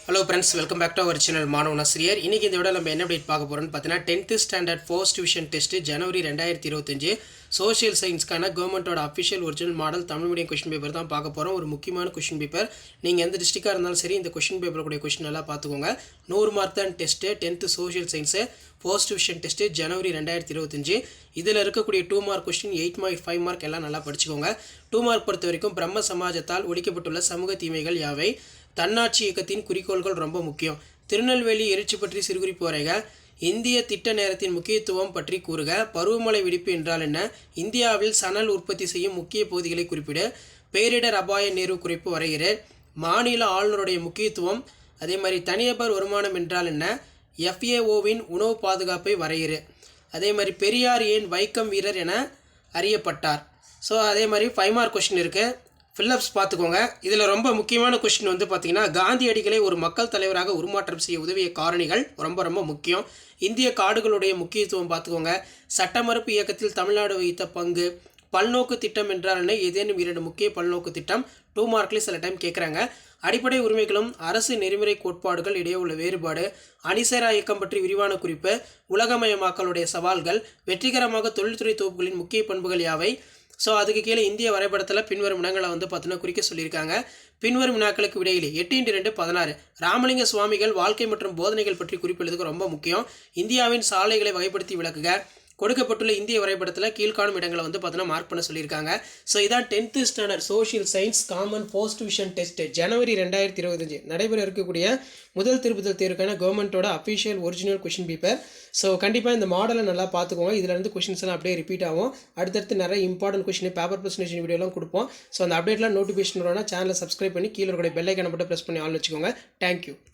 Hello friends, welcome back to our channel மாணவனாசிரியர். இன்றைக்கி இந்த விட நம்ம என்ன அப்டேட் பார்க்க போகிறோம்னு பார்த்தீங்கன்னா 10th standard first division test ஜனவரி 2025 சோஷியல் சயின்ஸ்க்கான கவர்மெண்ட்டோட official original model Tamil medium question paper தான் பார்க்க போகிறோம். ஒரு முக்கியமான கொஷின் பேப்பர். நீங்கள் எந்த டிஸ்ட்ரிக்டாக இருந்தாலும் சரி இந்த கொஷின் பேப்பர் கூடிய கொஷின் எல்லாம் பார்த்துக்கோங்க. 100 மார்க் தான் test. 10th social science first division test ஜனவரி 2025. இதில் இருக்கக்கூடிய 2 மார்க் கொஸ்டின், 8 மார்க், 5 மார்க் எல்லாம் நல்லா படிச்சுக்கோங்க. 2 மார்க் பொறுத்த வரைக்கும் பிரம்ம சமாஜத்தால் ஒழிக்கப்பட்டுள்ள சமூக தீமைகள் யாவை? தன்னாட்சி இயக்கத்தின் குறிக்கோள்கள் ரொம்ப முக்கியம். திருநெல்வேலி எழுச்சி பற்றி சிறுகுறிப்பு வரைக. இந்திய திட்ட நேரத்தின் முக்கியத்துவம் பற்றி கூறுக. பருவமழை வெடிப்பு என்றால் என்ன? இந்தியாவில் சணல் உற்பத்தி செய்யும் முக்கிய பகுதிகளை குறிப்பிடு. பேரிடர் அபாய நேர்வு குறிப்பு வரைகிற. மாநில ஆளுநருடைய முக்கியத்துவம். அதே மாதிரி தனிநபர் வருமானம் என்றால் என்ன? FAOவின் உணவு பாதுகாப்பை வரைகிற. அதே மாதிரி பெரியார் ஏன் வைக்கம் வீரர் என அறியப்பட்டார்? ஸோ அதே மாதிரி 5 மார்க் கொஸ்டின் இருக்குது. ஃபில்லப்ஸ் பார்த்துக்கோங்க. இதில் ரொம்ப முக்கியமான கொஸ்டின் வந்து பார்த்திங்கன்னா, காந்தியடிகளை ஒரு மக்கள் தலைவராக உருமாற்றம் செய்ய உதவிய காரணிகள் ரொம்ப முக்கியம். இந்திய காடுகளுடைய முக்கியத்துவம் பார்த்துக்கோங்க. சட்ட மறுப்பு இயக்கத்தில் தமிழ்நாடு வகித்த பங்கு. பல்நோக்கு திட்டம் என்றால் என்ன? ஏதேனும் 2 முக்கிய பல்நோக்கு திட்டம். 2 மார்க்லேயே சில டைம் கேட்குறாங்க. அடிப்படை உரிமைகளும் அரசு நெறிமுறை கோட்பாடுகள் இடையே உள்ள வேறுபாடு. அணிசேரா இயக்கம் பற்றி விரிவான குறிப்பு. உலகமயமாக்கலுடைய சவால்கள். வெற்றிகரமாக தொழில்துறை தொகுப்புகளின் முக்கிய பண்புகள் யாவை? ஸோ அதுக்கு கீழே இந்திய வரைபடத்தில் பின்வரும் இடங்களை வந்து பார்த்தீங்கன்னா குறிக்க சொல்லியிருக்காங்க. பின்வரும் வினாக்களுக்கு விடையிலே 8x2 16. ராமலிங்க சுவாமிகள் வாழ்க்கை மற்றும் போதனைகள் பற்றி குறிப்பிடுறதுக்கு ரொம்ப முக்கியம். இந்தியாவின் சாலைகளை வகைப்படுத்தி விளக்குக. கொடுக்கப்பட்டுள்ள இந்திய வரைபடத்தில் கீழ்காணும் இடங்களை வந்து பார்த்தீங்கன்னா மார்க் பண்ண சொல்லியிருக்காங்க. ஸோ இதான் 10th standard social science common first division test ஜனவரி 2025 நடைபெற இருக்கக்கூடிய முதல் திருப்புதல் தேர்வுக்கான கவர்மெண்ட்டோட official original question paper. So கண்டிப்பாக இந்த மாடலை நல்லா பார்த்துக்கோங்க. இதில் இருந்து கொஷின்ஸ் எல்லாம் அப்படியே ரிப்பீட் ஆகும். அடுத்தடுத்து நிறைய இம்பார்ட்டன்ட் கொஷின் பேப்பர் ப்ரெசன்டேஷன் வீடியோலாம் கொடுப்போம். ஸோ அந்த அப்டேட்லாம் நோட்டிஃபிகேஷன் வரணும்னா சேனலை சப்ஸ்கிரைப் பண்ணி கீழே இருக்கிற பெல் ஐக்கானை மட்டும் ப்ரெஸ் பண்ணி ஆன் வச்சுக்கோங்க. தேங்க்யூ.